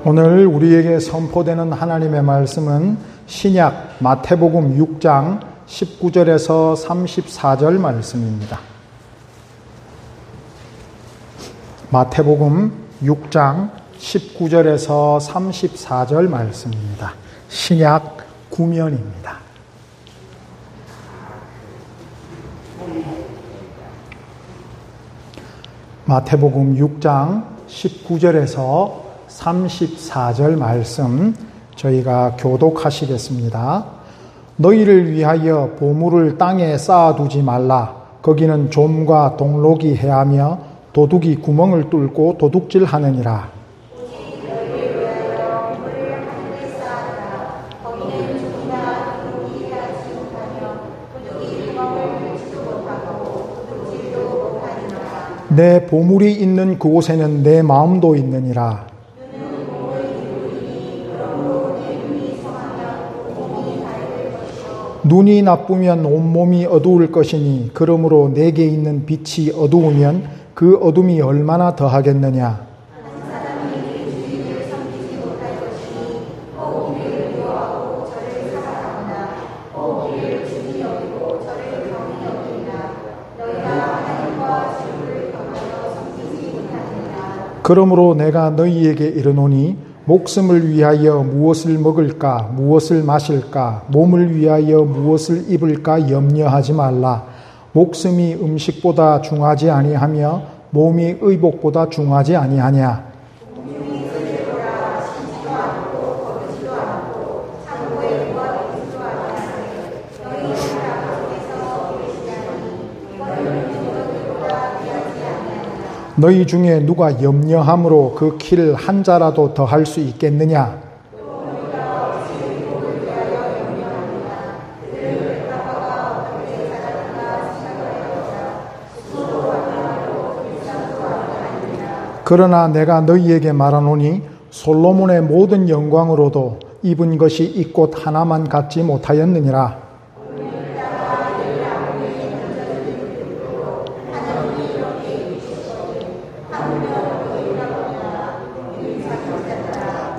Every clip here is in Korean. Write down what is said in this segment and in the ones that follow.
오늘 우리에게 선포되는 하나님의 말씀은 신약 마태복음 6장 19절에서 34절 말씀입니다. 마태복음 6장 19절에서 34절 말씀입니다. 신약 구면입니다. 마태복음 6장 19절에서 34절 말씀 저희가 교독하시겠습니다. 너희를 위하여 보물을 땅에 쌓아두지 말라. 거기는 좀과 동록이 해하며 도둑이 구멍을 뚫고 도둑질하느니라. 내 보물이 있는 그곳에는 내 마음도 있느니라. 눈이 나쁘면 온몸이 어두울 것이니 그러므로 내게 있는 빛이 어두우면 그 어둠이 얼마나 더하겠느냐. 그러므로 내가 너희에게 이르노니 목숨을 위하여 무엇을 먹을까, 무엇을 마실까, 몸을 위하여 무엇을 입을까 염려하지 말라. 목숨이 음식보다 중하지 아니하며 몸이 의복보다 중하지 아니하냐. 너희 중에 누가 염려함으로 그 키를 한 자라도 더 할 수 있겠느냐? 그러나 내가 너희에게 말하노니 솔로몬의 모든 영광으로도 입은 것이 이 꽃 하나만 갖지 못하였느니라.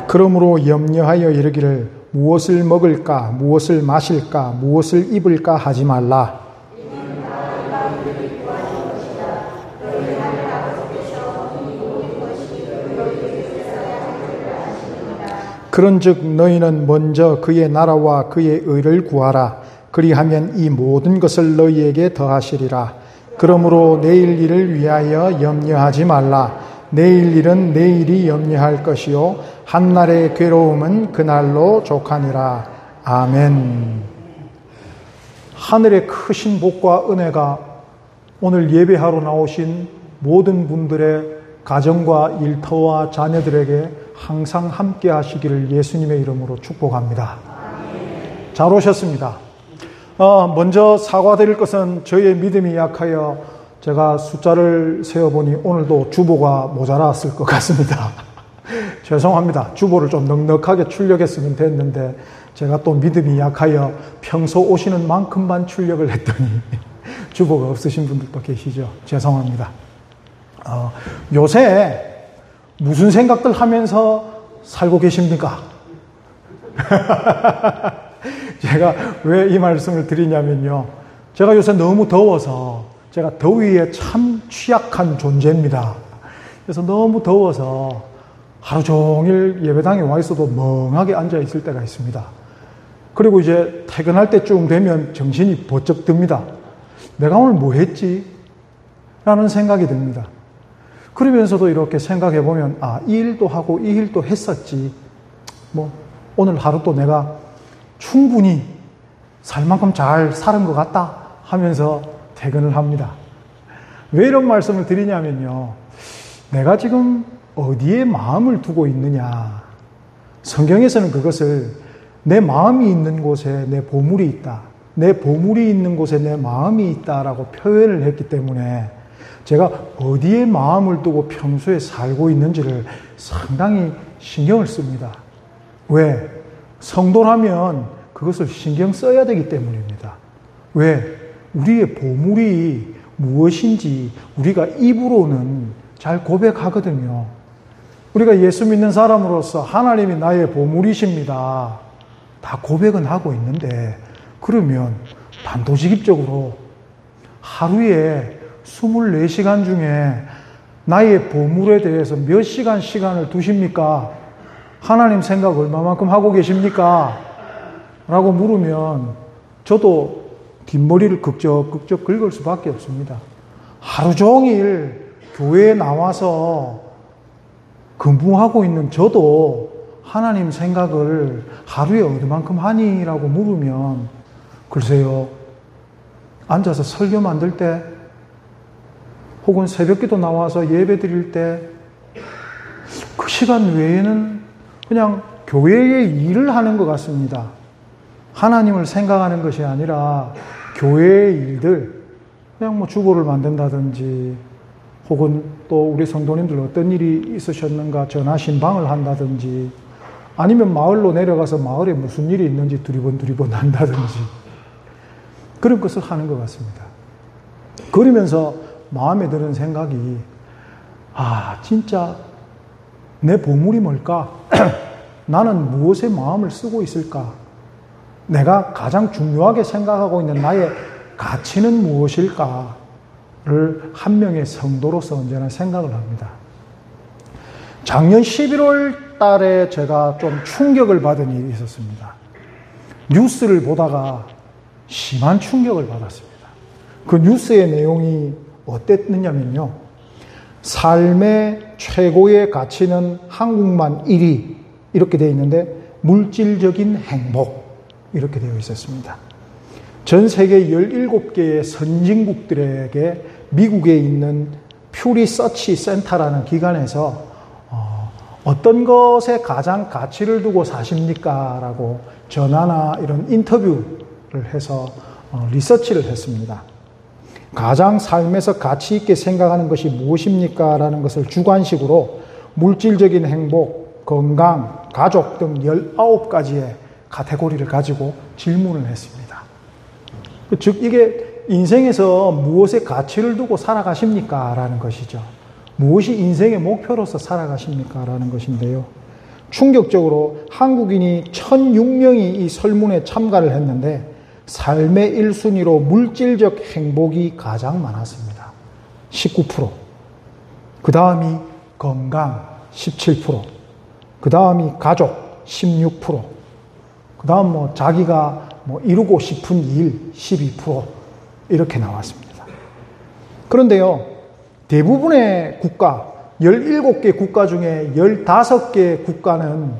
그러므로 염려하여 이르기를 무엇을 먹을까, 무엇을 마실까, 무엇을 입을까 하지 말라. 그런즉 너희는 먼저 그의 나라와 그의 의를 구하라. 그리하면 이 모든 것을 너희에게 더하시리라. 그러므로 내일 일을 위하여 염려하지 말라. 내일 일은 내일이 염려할 것이요 한날의 괴로움은 그날로 족하니라. 아멘. 하늘의 크신 복과 은혜가 오늘 예배하러 나오신 모든 분들의 가정과 일터와 자녀들에게 항상 함께 하시기를 예수님의 이름으로 축복합니다. 잘 오셨습니다. 먼저 사과드릴 것은 저희의 믿음이 약하여 제가 숫자를 세어보니 오늘도 주보가 모자랐을 것 같습니다. 죄송합니다. 주보를 좀 넉넉하게 출력했으면 됐는데 제가 또 믿음이 약하여 평소 오시는 만큼만 출력을 했더니 주보가 없으신 분들도 계시죠. 죄송합니다. 요새 무슨 생각들 하면서 살고 계십니까? 제가 왜 이 말씀을 드리냐면요. 제가 요새 너무 더워서 제가 더위에 참 취약한 존재입니다. 그래서 너무 더워서 하루 종일 예배당에 와 있어도 멍하게 앉아 있을 때가 있습니다. 그리고 이제 퇴근할 때쯤 되면 정신이 번쩍 듭니다. 내가 오늘 뭐 했지? 라는 생각이 듭니다. 그러면서도 이렇게 생각해 보면 이 일도 하고 이 일도 했었지. 오늘 하루도 내가 충분히 살 만큼 잘 살은 것 같다 하면서 퇴근을 합니다. 왜 이런 말씀을 드리냐면요. 내가 지금 어디에 마음을 두고 있느냐. 성경에서는 그것을 내 마음이 있는 곳에 내 보물이 있다. 내 보물이 있는 곳에 내 마음이 있다라고 표현을 했기 때문에 제가 어디에 마음을 두고 평소에 살고 있는지를 상당히 신경을 씁니다. 왜? 성도라면 그것을 신경 써야 되기 때문입니다. 왜? 우리의 보물이 무엇인지 우리가 입으로는 잘 고백하거든요. 우리가 예수 믿는 사람으로서 하나님이 나의 보물이십니다. 다 고백은 하고 있는데, 그러면 단도직입적으로 하루에 24시간 중에 나의 보물에 대해서 몇 시간을 두십니까? 하나님 생각 얼마만큼 하고 계십니까? 라고 물으면 저도 뒷머리를 극적극적 긁을 수밖에 없습니다. 하루 종일 교회에 나와서 근무하고 있는 저도 하나님 생각을 하루에 얼마만큼 하니? 라고 물으면 글쎄요, 앉아서 설교 만들 때 혹은 새벽기도 나와서 예배 드릴 때 그 시간 외에는 그냥 교회의 일을 하는 것 같습니다. 하나님을 생각하는 것이 아니라 교회의 일들, 그냥 뭐 주보를 만든다든지 혹은 또 우리 성도님들 어떤 일이 있으셨는가 전화 신방을 한다든지 아니면 마을로 내려가서 마을에 무슨 일이 있는지 두리번 한다든지 그런 것을 하는 것 같습니다. 그러면서 마음에 드는 생각이 진짜 내 보물이 뭘까? 나는 무엇에 마음을 쓰고 있을까? 내가 가장 중요하게 생각하고 있는 나의 가치는 무엇일까를 한 명의 성도로서 언제나 생각을 합니다. 작년 11월 달에 제가 좀 충격을 받은 일이 있었습니다. 뉴스를 보다가 심한 충격을 받았습니다. 그 뉴스의 내용이 어땠느냐면요. 삶의 최고의 가치는 한국만 1위 이렇게 되어 있는데 물질적인 행복 이렇게 되어 있었습니다. 전 세계 17개의 선진국들에게 미국에 있는 퓨 리서치 센터라는 기관에서 어떤 것에 가장 가치를 두고 사십니까? 라고 전화나 이런 인터뷰를 해서 리서치를 했습니다. 가장 삶에서 가치 있게 생각하는 것이 무엇입니까? 라는 것을 주관식으로 물질적인 행복, 건강, 가족 등 19가지의 카테고리를 가지고 질문을 했습니다. 즉 이게 인생에서 무엇에 가치를 두고 살아가십니까? 라는 것이죠. 무엇이 인생의 목표로서 살아가십니까? 라는 것인데요. 충격적으로 한국인이 1006명이 이 설문에 참가를 했는데 삶의 1순위로 물질적 행복이 가장 많았습니다. 19%. 그 다음이 건강 17%. 그 다음이 가족 16%. 그 다음 자기가 이루고 싶은 일 12% 이렇게 나왔습니다. 그런데요, 대부분의 국가, 17개 국가 중에 15개 국가는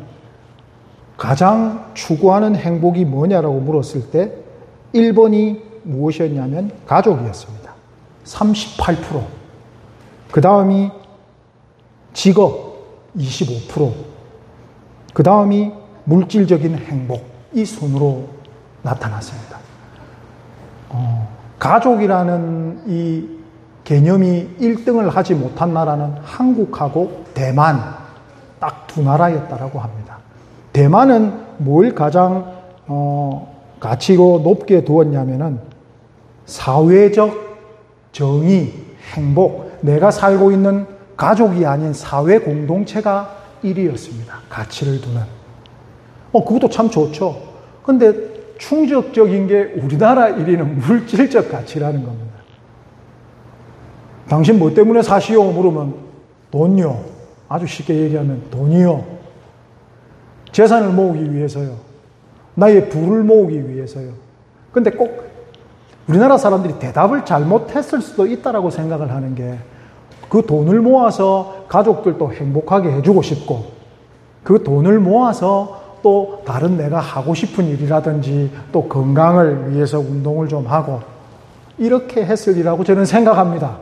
가장 추구하는 행복이 뭐냐라고 물었을 때 1번이 무엇이었냐면 가족이었습니다. 38%. 그 다음이 직업 25%. 그 다음이 물질적인 행복 이 순으로 나타났습니다. 가족이라는 이 개념이 1등을 하지 못한 나라는 한국하고 대만 딱 두 나라였다라고 합니다. 대만은 뭘 가장 가치로 높게 두었냐면은 사회적 정의, 행복, 내가 살고 있는 가족이 아닌 사회 공동체가 1위였습니다. 가치를 두는. 그것도 참 좋죠. 근데 충격적인 게 우리나라 1위는 물질적 가치라는 겁니다. 당신 뭐 때문에 사시오? 물으면 돈요. 아주 쉽게 얘기하면 돈이요. 재산을 모으기 위해서요. 나의 부를 모으기 위해서요. 근데 꼭 우리나라 사람들이 대답을 잘못했을 수도 있다라고 생각을 하는 게 그 돈을 모아서 가족들도 행복하게 해주고 싶고 그 돈을 모아서 또 다른 내가 하고 싶은 일이라든지 또 건강을 위해서 운동을 좀 하고 이렇게 했으리라고 저는 생각합니다.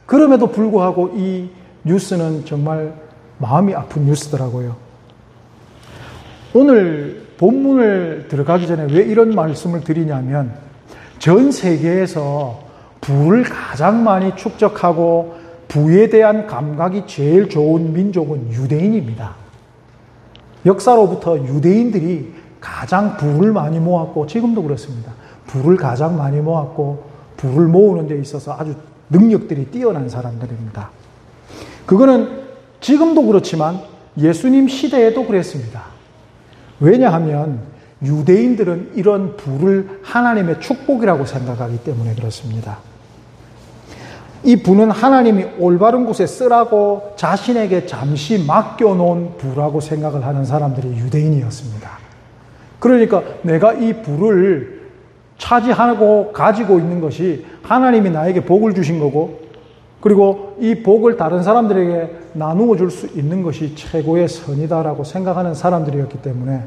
그럼에도 불구하고 이 뉴스는 정말 마음이 아픈 뉴스더라고요. 오늘 본문을 들어가기 전에 왜 이런 말씀을 드리냐면 전 세계에서 부를 가장 많이 축적하고 부에 대한 감각이 제일 좋은 민족은 유대인입니다. 역사로부터 유대인들이 가장 부를 많이 모았고 지금도 그렇습니다. 부를 가장 많이 모았고 부를 모으는 데 있어서 아주 능력들이 뛰어난 사람들입니다. 그거는 지금도 그렇지만 예수님 시대에도 그랬습니다. 왜냐하면 유대인들은 이런 부를 하나님의 축복이라고 생각하기 때문에 그렇습니다. 이 부는 하나님이 올바른 곳에 쓰라고 자신에게 잠시 맡겨놓은 부라고 생각을 하는 사람들이 유대인이었습니다. 그러니까 내가 이 부를 차지하고 가지고 있는 것이 하나님이 나에게 복을 주신 거고, 그리고 이 복을 다른 사람들에게 나누어 줄 수 있는 것이 최고의 선이다라고 생각하는 사람들이었기 때문에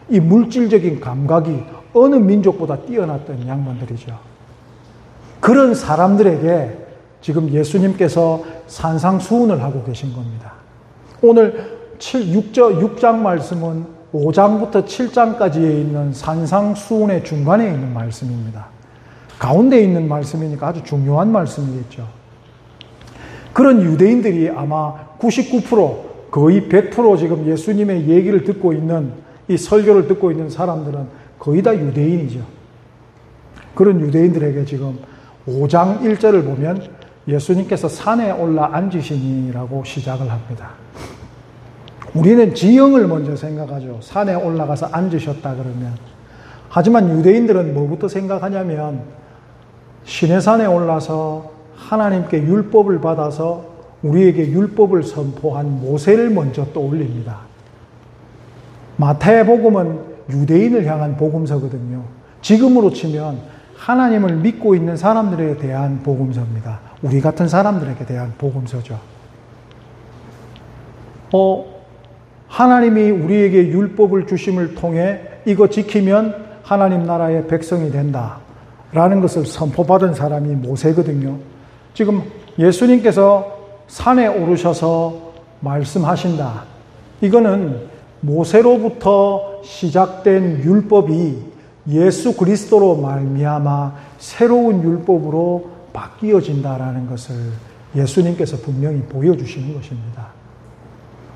이 물질적인 감각이 어느 민족보다 뛰어났던 양반들이죠. 그런 사람들에게 지금 예수님께서 산상수훈을 하고 계신 겁니다. 오늘 6장 말씀은 5장부터 7장까지에 있는 산상수훈의 중간에 있는 말씀입니다. 가운데 있는 말씀이니까 아주 중요한 말씀이겠죠. 그런 유대인들이 아마 99%, 거의 100% 지금 예수님의 얘기를 듣고 있는, 이 설교를 듣고 있는 사람들은 거의 다 유대인이죠. 그런 유대인들에게 지금 5장 1절을 보면 예수님께서 산에 올라 앉으시니라고 시작을 합니다. 우리는 지형을 먼저 생각하죠. 산에 올라가서 앉으셨다 그러면. 하지만 유대인들은 뭐부터 생각하냐면 시내산에 올라서 하나님께 율법을 받아서 우리에게 율법을 선포한 모세를 먼저 떠올립니다. 마태복음은 유대인을 향한 복음서거든요. 지금으로 치면 하나님을 믿고 있는 사람들에 대한 복음서입니다. 우리 같은 사람들에게 대한 복음서죠. 하나님이 우리에게 율법을 주심을 통해 이거 지키면 하나님 나라의 백성이 된다라는 것을 선포받은 사람이 모세거든요. 지금 예수님께서 산에 오르셔서 말씀하신다. 이거는 모세로부터 시작된 율법이 예수 그리스도로 말미암아 새로운 율법으로 바뀌어진다라는 것을 예수님께서 분명히 보여주시는 것입니다.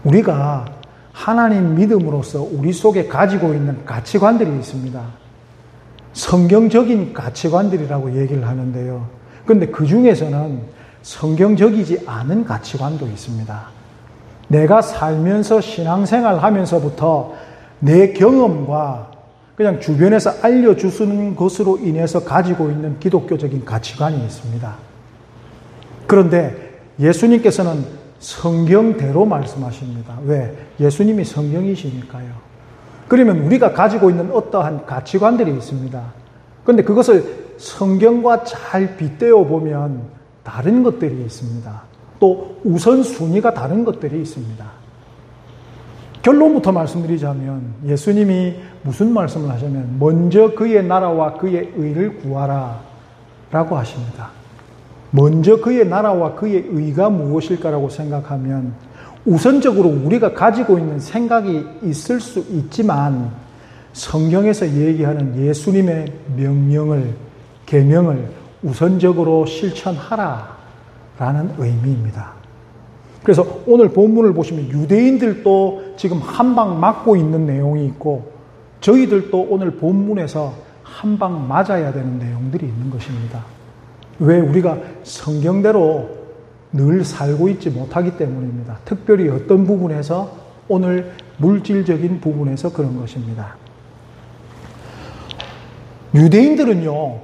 우리가 하나님 믿음으로써 우리 속에 가지고 있는 가치관들이 있습니다. 성경적인 가치관들이라고 얘기를 하는데요. 그런데 그 중에서는 성경적이지 않은 가치관도 있습니다. 내가 살면서 신앙생활 하면서부터 내 경험과 그냥 주변에서 알려주는 것으로 인해서 가지고 있는 기독교적인 가치관이 있습니다. 그런데 예수님께서는 성경대로 말씀하십니다. 왜? 예수님이 성경이시니까요. 그러면 우리가 가지고 있는 어떠한 가치관들이 있습니다. 그런데 그것을 성경과 잘 빗대어 보면 다른 것들이 있습니다. 또 우선순위가 다른 것들이 있습니다. 결론부터 말씀드리자면 예수님이 무슨 말씀을 하시냐면 먼저 그의 나라와 그의 의를 구하라 라고 하십니다. 먼저 그의 나라와 그의 의가 무엇일까라고 생각하면 우선적으로 우리가 가지고 있는 생각이 있을 수 있지만 성경에서 얘기하는 예수님의 명령을, 계명을 우선적으로 실천하라 라는 의미입니다. 그래서 오늘 본문을 보시면 유대인들도 지금 한 방 맞고 있는 내용이 있고 저희들도 오늘 본문에서 한 방 맞아야 되는 내용들이 있는 것입니다. 왜? 우리가 성경대로 늘 살고 있지 못하기 때문입니다. 특별히 어떤 부분에서 오늘 물질적인 부분에서 그런 것입니다. 유대인들은요,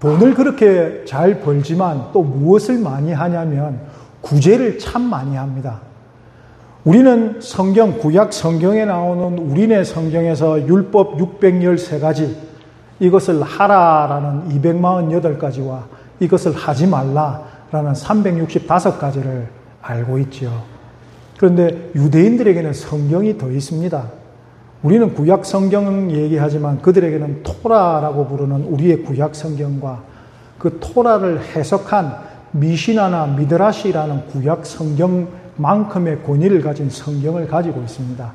돈을 그렇게 잘 벌지만 또 무엇을 많이 하냐면 구제를 참 많이 합니다. 우리는 성경, 구약 성경에 나오는 우리네 성경에서 율법 613가지, 이것을 하라라는 248가지와 이것을 하지 말라라는 365가지를 알고 있지요. 그런데 유대인들에게는 성경이 더 있습니다. 우리는 구약 성경 얘기하지만 그들에게는 토라라고 부르는 우리의 구약 성경과 그 토라를 해석한 미시나나 미드라시라는 구약 성경만큼의 권위를 가진 성경을 가지고 있습니다.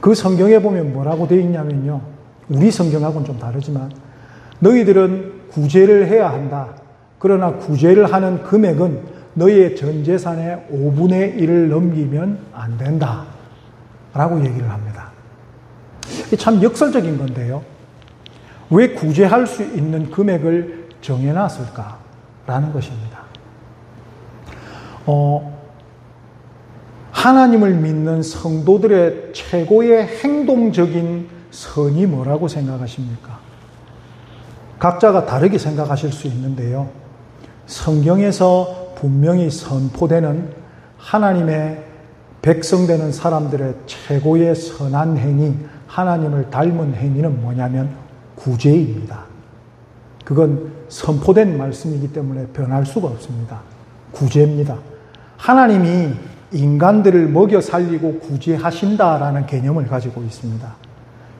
그 성경에 보면 뭐라고 되어 있냐면요. 우리 성경하고는 좀 다르지만 너희들은 구제를 해야 한다. 그러나 구제를 하는 금액은 너희의 전 재산의 5분의 1을 넘기면 안 된다. 라고 얘기를 합니다. 이게 참 역설적인 건데요. 왜 구제할 수 있는 금액을 정해놨을까? 라는 것입니다. 하나님을 믿는 성도들의 최고의 행동적인 선이 뭐라고 생각하십니까? 각자가 다르게 생각하실 수 있는데요. 성경에서 분명히 선포되는 하나님의 백성되는 사람들의 최고의 선한 행위, 하나님을 닮은 행위는 뭐냐면 구제입니다. 그건 선포된 말씀이기 때문에 변할 수가 없습니다. 구제입니다. 하나님이 인간들을 먹여 살리고 구제하신다라는 개념을 가지고 있습니다.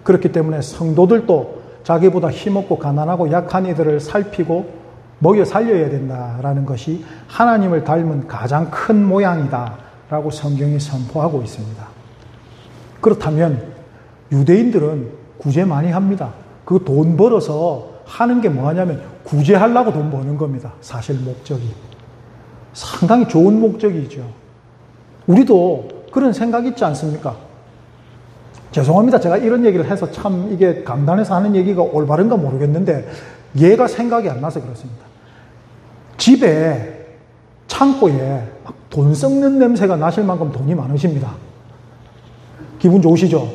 그렇기 때문에 성도들도 자기보다 힘없고 가난하고 약한 이들을 살피고 먹여 살려야 된다라는 것이 하나님을 닮은 가장 큰 모양이다라고 성경이 선포하고 있습니다. 그렇다면 유대인들은 구제 많이 합니다. 그 돈 벌어서 하는 게 뭐하냐면 구제하려고 돈 버는 겁니다. 사실 목적이. 상당히 좋은 목적이죠. 우리도 그런 생각 있지 않습니까? 죄송합니다. 제가 이런 얘기를 해서 참 이게 강단에서 하는 얘기가 올바른가 모르겠는데 얘가 생각이 안 나서 그렇습니다. 집에 창고에 돈 썩는 냄새가 나실 만큼 돈이 많으십니다. 기분 좋으시죠?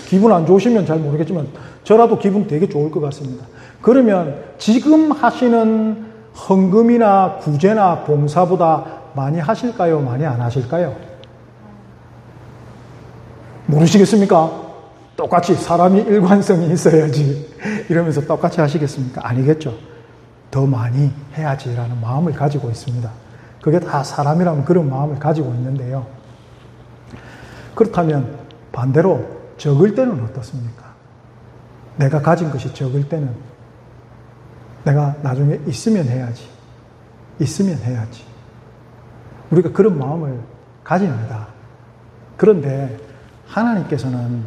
기분 안 좋으시면 잘 모르겠지만 저라도 기분 되게 좋을 것 같습니다. 그러면 지금 하시는 헌금이나 구제나 봉사보다 많이 하실까요? 많이 안 하실까요? 모르시겠습니까? 똑같이 사람이 일관성이 있어야지 이러면서 똑같이 하시겠습니까? 아니겠죠. 더 많이 해야지라는 마음을 가지고 있습니다. 그게 다 사람이라면 그런 마음을 가지고 있는데요. 그렇다면 반대로 적을 때는 어떻습니까? 내가 가진 것이 적을 때는 내가 나중에 있으면 해야지. 있으면 해야지. 우리가 그런 마음을 가집니다. 그런데 하나님께서는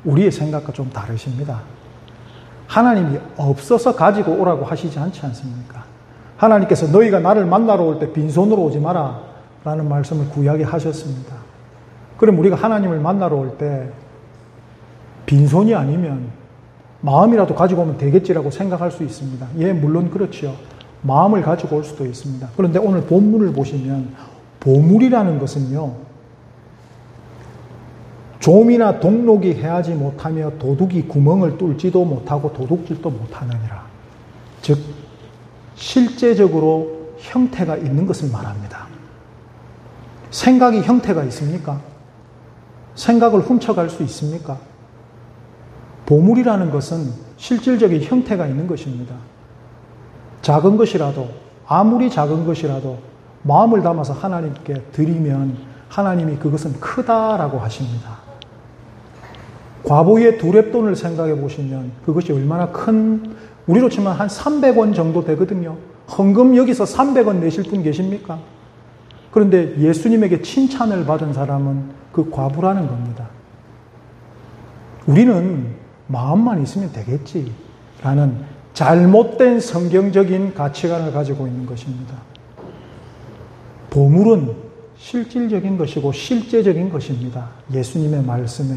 우리의 생각과 좀 다르십니다. 하나님이 없어서 가지고 오라고 하시지 않지 않습니까? 하나님께서 너희가 나를 만나러 올 때 빈손으로 오지 마라 라는 말씀을 구약에 하셨습니다. 그럼 우리가 하나님을 만나러 올 때 빈손이 아니면 마음이라도 가지고 오면 되겠지라고 생각할 수 있습니다. 예, 물론 그렇죠. 마음을 가지고 올 수도 있습니다. 그런데 오늘 본문을 보시면 보물이라는 것은요, 좀이나 동록이 해하지 못하며 도둑이 구멍을 뚫지도 못하고 도둑질도 못하느니라. 즉 실제적으로 형태가 있는 것을 말합니다. 생각이 형태가 있습니까? 생각을 훔쳐갈 수 있습니까? 보물이라는 것은 실질적인 형태가 있는 것입니다. 작은 것이라도, 아무리 작은 것이라도 마음을 담아서 하나님께 드리면 하나님이 그것은 크다라고 하십니다. 과부의 두렙돈을 생각해 보시면 그것이 얼마나 큰, 우리로 치면 한 300원 정도 되거든요. 헌금 여기서 300원 내실 분 계십니까? 그런데 예수님에게 칭찬을 받은 사람은 그 과부라는 겁니다. 우리는 마음만 있으면 되겠지라는 잘못된 성경적인 가치관을 가지고 있는 것입니다. 보물은 실질적인 것이고 실제적인 것입니다. 예수님의 말씀에.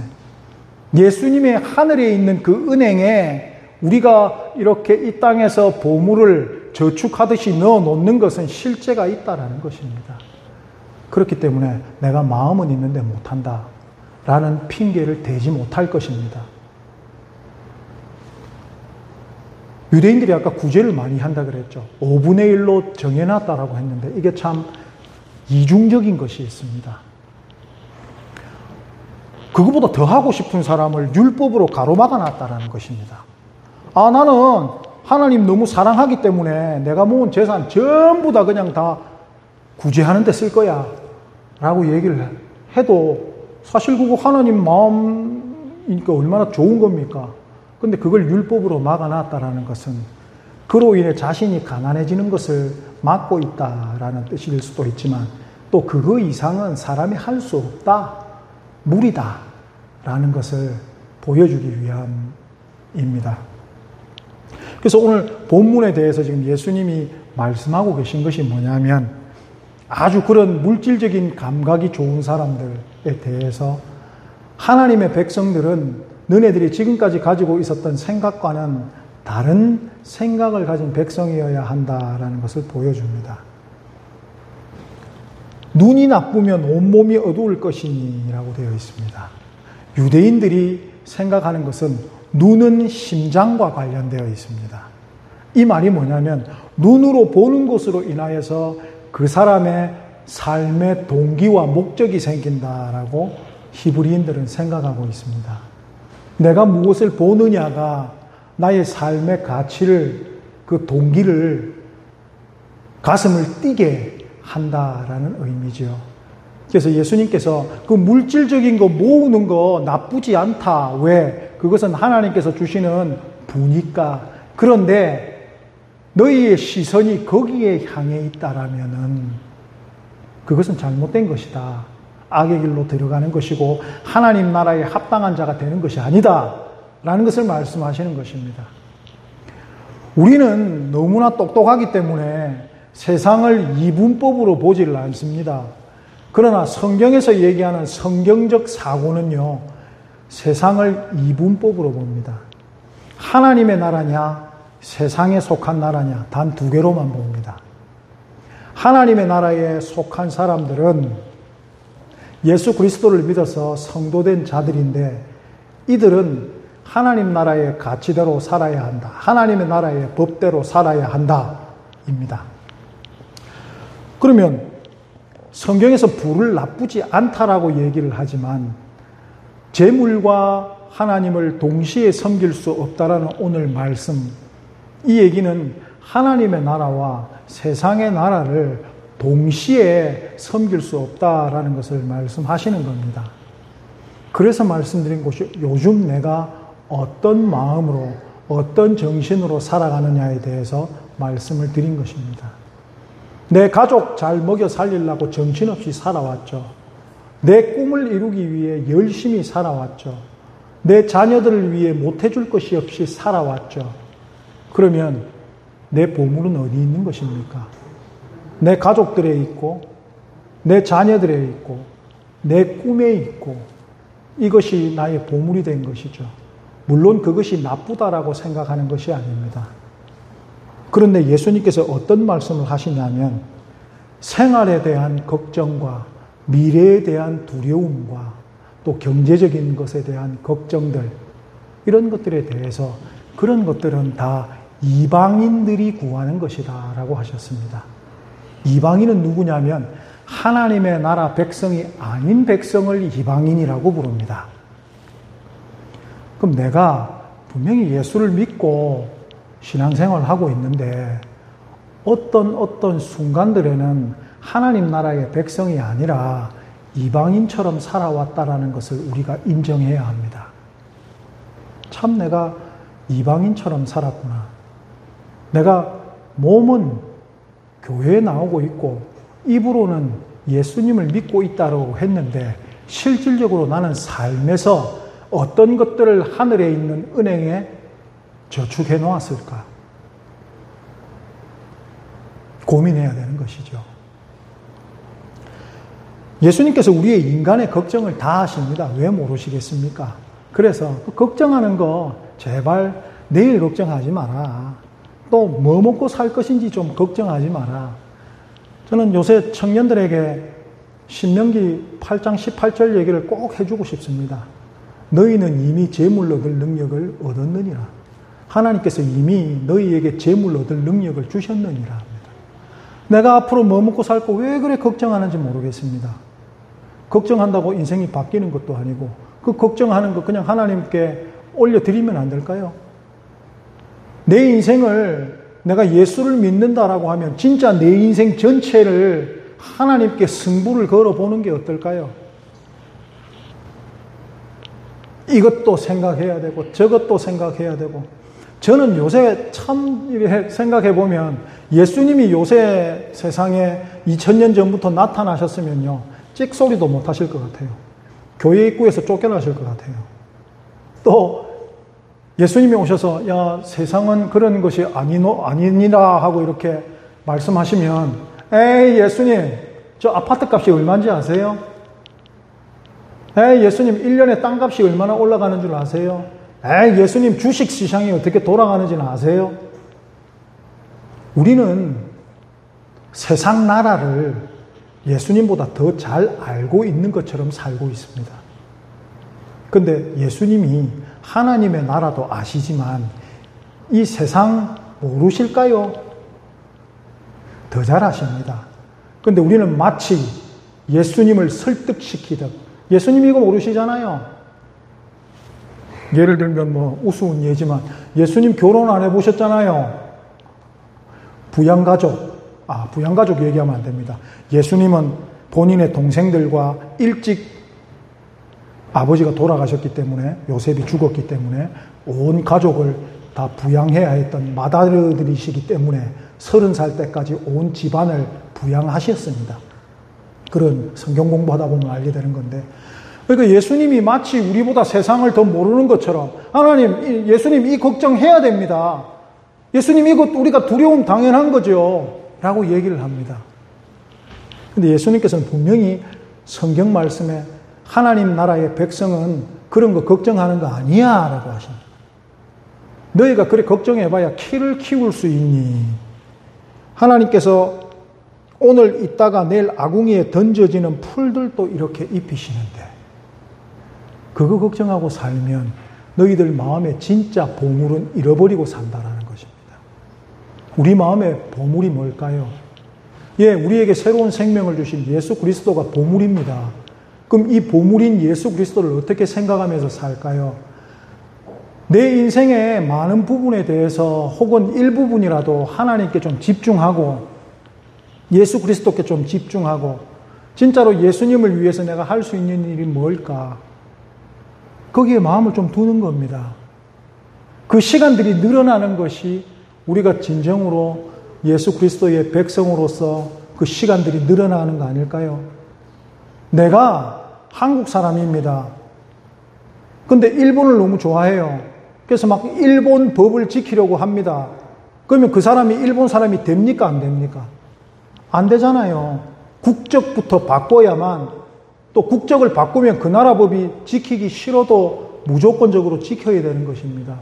예수님의 하늘에 있는 그 은행에 우리가 이렇게 이 땅에서 보물을 저축하듯이 넣어 놓는 것은 실제가 있다라는 것입니다. 그렇기 때문에 내가 마음은 있는데 못한다 라는 핑계를 대지 못할 것입니다. 유대인들이 아까 구제를 많이 한다 그랬죠. 5분의 1로 정해놨다라고 했는데 이게 참 이중적인 것이 있습니다. 그거보다 더 하고 싶은 사람을 율법으로 가로막아 놨다라는 것입니다. 아, 나는 하나님 너무 사랑하기 때문에 내가 모은 재산 전부 다 그냥 다 구제하는 데 쓸 거야 라고 얘기를 해도 사실 그거 하나님 마음이니까 얼마나 좋은 겁니까? 근데 그걸 율법으로 막아놨다라는 것은 그로 인해 자신이 가난해지는 것을 막고 있다라는 뜻일 수도 있지만 또 그거 이상은 사람이 할 수 없다, 무리다 라는 것을 보여주기 위함입니다. 그래서 오늘 본문에 대해서 지금 예수님이 말씀하고 계신 것이 뭐냐면 아주 그런 물질적인 감각이 좋은 사람들에 대해서 하나님의 백성들은 너네들이 지금까지 가지고 있었던 생각과는 다른 생각을 가진 백성이어야 한다라는 것을 보여줍니다. 눈이 나쁘면 온몸이 어두울 것이니라고 되어 있습니다. 유대인들이 생각하는 것은 눈은 심장과 관련되어 있습니다. 이 말이 뭐냐면 눈으로 보는 것으로 인하여서 그 사람의 삶의 동기와 목적이 생긴다라고 히브리인들은 생각하고 있습니다. 내가 무엇을 보느냐가 나의 삶의 가치를, 그 동기를, 가슴을 뛰게 한다라는 의미죠. 그래서 예수님께서 그 물질적인 거 모으는 거 나쁘지 않다. 왜? 그것은 하나님께서 주시는 부니까. 그런데 너희의 시선이 거기에 향해 있다라면은 그것은 잘못된 것이다. 악의 길로 들어가는 것이고 하나님 나라에 합당한 자가 되는 것이 아니다. 라는 것을 말씀하시는 것입니다. 우리는 너무나 똑똑하기 때문에 세상을 이분법으로 보지를 않습니다. 그러나 성경에서 얘기하는 성경적 사고는요, 세상을 이분법으로 봅니다. 하나님의 나라냐, 세상에 속한 나라냐, 단 두 개로만 봅니다. 하나님의 나라에 속한 사람들은 예수 그리스도를 믿어서 성도된 자들인데 이들은 하나님 나라의 가치대로 살아야 한다. 하나님의 나라의 법대로 살아야 한다. 입니다. 그러면 성경에서 부를 나쁘지 않다라고 얘기를 하지만 재물과 하나님을 동시에 섬길 수 없다라는 오늘 말씀, 이 얘기는 하나님의 나라와 세상의 나라를 동시에 섬길 수 없다라는 것을 말씀하시는 겁니다. 그래서 말씀드린 것이 요즘 내가 어떤 마음으로, 어떤 정신으로 살아가느냐에 대해서 말씀을 드린 것입니다. 내 가족 잘 먹여 살리려고 정신없이 살아왔죠. 내 꿈을 이루기 위해 열심히 살아왔죠. 내 자녀들을 위해 못해줄 것이 없이 살아왔죠. 그러면 내 보물은 어디 있는 것입니까? 내 가족들에 있고, 내 자녀들에 있고, 내 꿈에 있고, 이것이 나의 보물이 된 것이죠. 물론 그것이 나쁘다라고 생각하는 것이 아닙니다. 그런데 예수님께서 어떤 말씀을 하시냐면 생활에 대한 걱정과 미래에 대한 두려움과 또 경제적인 것에 대한 걱정들, 이런 것들에 대해서 그런 것들은 다 이방인들이 구하는 것이다 라고 하셨습니다. 이방인은 누구냐면 하나님의 나라 백성이 아닌 백성을 이방인이라고 부릅니다. 그럼 내가 분명히 예수를 믿고 신앙생활을 하고 있는데 어떤 순간들에는 하나님 나라의 백성이 아니라 이방인처럼 살아왔다라는 것을 우리가 인정해야 합니다. 참 내가 이방인처럼 살았구나. 내가 몸은 교회에 나오고 있고 입으로는 예수님을 믿고 있다고 했는데 실질적으로 나는 삶에서 어떤 것들을 하늘에 있는 은행에 저축해 놓았을까? 고민해야 되는 것이죠. 예수님께서 우리의 인간의 걱정을 다 하십니다. 왜 모르시겠습니까? 그래서 걱정하는 거 제발 내일 걱정하지 마라. 또 뭐 먹고 살 것인지 좀 걱정하지 마라. 저는 요새 청년들에게 신명기 8장 18절 얘기를 꼭 해주고 싶습니다. 너희는 이미 재물 얻을 능력을 얻었느니라. 하나님께서 이미 너희에게 재물 얻을 능력을 주셨느니라 합니다. 내가 앞으로 뭐 먹고 살 거 왜 그래 걱정하는지 모르겠습니다. 걱정한다고 인생이 바뀌는 것도 아니고 그 걱정하는 거 그냥 하나님께 올려드리면 안 될까요? 내 인생을 내가 예수를 믿는다라고 하면 진짜 내 인생 전체를 하나님께 승부를 걸어보는 게 어떨까요? 이것도 생각해야 되고 저것도 생각해야 되고 저는 요새 참 생각해 보면 예수님이 요새 세상에 2000년 전부터 나타나셨으면요 찍소리도 못 하실 것 같아요. 교회 입구에서 쫓겨나실 것 같아요. 또 예수님이 오셔서 야 세상은 그런 것이 아니니라 하고 이렇게 말씀하시면 에이 예수님 저 아파트 값이 얼마인지 아세요? 에이 예수님 1년에 땅값이 얼마나 올라가는 줄 아세요? 에이 예수님 주식 시장이 어떻게 돌아가는지는 아세요? 우리는 세상 나라를 예수님보다 더 잘 알고 있는 것처럼 살고 있습니다. 근데 예수님이 하나님의 나라도 아시지만 이 세상 모르실까요? 더 잘 아십니다. 근데 우리는 마치 예수님을 설득시키듯, 예수님이 이거 모르시잖아요. 예를 들면 뭐 우스운 예지만 예수님 결혼 안 해보셨잖아요. 부양가족 얘기하면 안 됩니다. 예수님은 본인의 동생들과 일찍 아버지가 돌아가셨기 때문에, 요셉이 죽었기 때문에 온 가족을 다 부양해야 했던 맏아들이시기 때문에 30살 때까지 온 집안을 부양하셨습니다. 그런 성경 공부하다 보면 알게 되는 건데, 그러니까 예수님이 마치 우리보다 세상을 더 모르는 것처럼, 하나님, 예수님 이 걱정해야 됩니다. 예수님 이것 우리가 두려움 당연한 거죠. 라고 얘기를 합니다. 근데 예수님께서는 분명히 성경 말씀에 하나님 나라의 백성은 그런 거 걱정하는 거 아니야 라고 하십니다. 너희가 그래 걱정해봐야 키를 키울 수 있니? 하나님께서 오늘 있다가 내일 아궁이에 던져지는 풀들도 이렇게 입히시는데 그거 걱정하고 살면 너희들 마음에 진짜 보물은 잃어버리고 산다라는 것입니다. 우리 마음의 보물이 뭘까요? 우리에게 새로운 생명을 주신 예수 그리스도가 보물입니다. 그럼 이 보물인 예수 그리스도를 어떻게 생각하면서 살까요? 내 인생의 많은 부분에 대해서 혹은 일부분이라도 하나님께 좀 집중하고 예수 그리스도께 좀 집중하고 진짜로 예수님을 위해서 내가 할 수 있는 일이 뭘까? 거기에 마음을 좀 두는 겁니다. 그 시간들이 늘어나는 것이 우리가 진정으로 예수 그리스도의 백성으로서 그 시간들이 늘어나는 거 아닐까요? 내가 한국 사람입니다. 근데 일본을 너무 좋아해요. 그래서 막 일본 법을 지키려고 합니다. 그러면 그 사람이 일본 사람이 됩니까? 안 됩니까? 안 되잖아요. 국적부터 바꿔야만, 또 국적을 바꾸면 그 나라 법이 지키기 싫어도 무조건적으로 지켜야 되는 것입니다.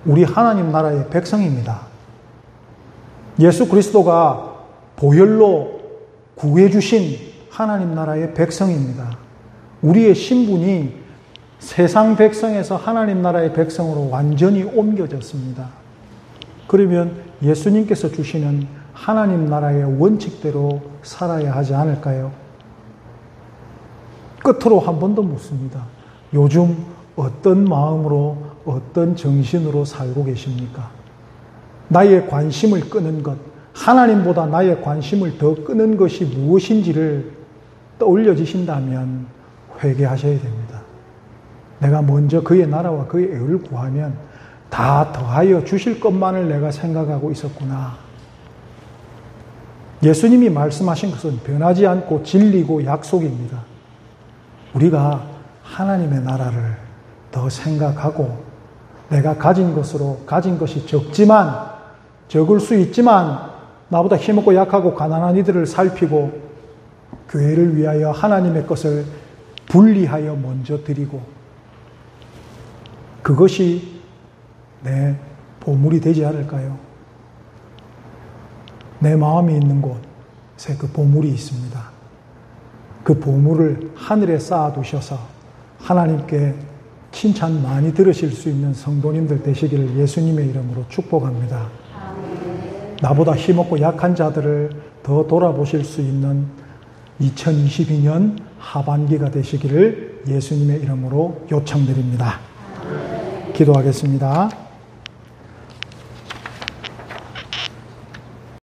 우리 하나님 나라의 백성입니다. 예수 그리스도가 보혈로 구해주신 하나님 나라의 백성입니다. 우리의 신분이 세상 백성에서 하나님 나라의 백성으로 완전히 옮겨졌습니다. 그러면 예수님께서 주시는 하나님 나라의 원칙대로 살아야 하지 않을까요? 끝으로 한 번 더 묻습니다. 요즘 어떤 마음으로, 어떤 정신으로 살고 계십니까? 나의 관심을 끄는 것, 하나님보다 나의 관심을 더 끄는 것이 무엇인지를 떠올려지신다면 회개하셔야 됩니다. 내가 먼저 그의 나라와 그의 의를 구하면 다 더하여 주실 것만을 내가 생각하고 있었구나. 예수님이 말씀하신 것은 변하지 않고 진리고 약속입니다. 우리가 하나님의 나라를 더 생각하고 내가 가진 것이 적을 수 있지만 나보다 힘없고 약하고 가난한 이들을 살피고 교회를 위하여 하나님의 것을 분리하여 먼저 드리고 그것이 내 보물이 되지 않을까요? 내 마음이 있는 곳에 그 보물이 있습니다. 그 보물을 하늘에 쌓아두셔서 하나님께 칭찬 많이 들으실 수 있는 성도님들 되시기를 예수님의 이름으로 축복합니다. 나보다 힘없고 약한 자들을 더 돌아보실 수 있는 2022년 하반기가 되시기를 예수님의 이름으로 요청드립니다. 기도하겠습니다.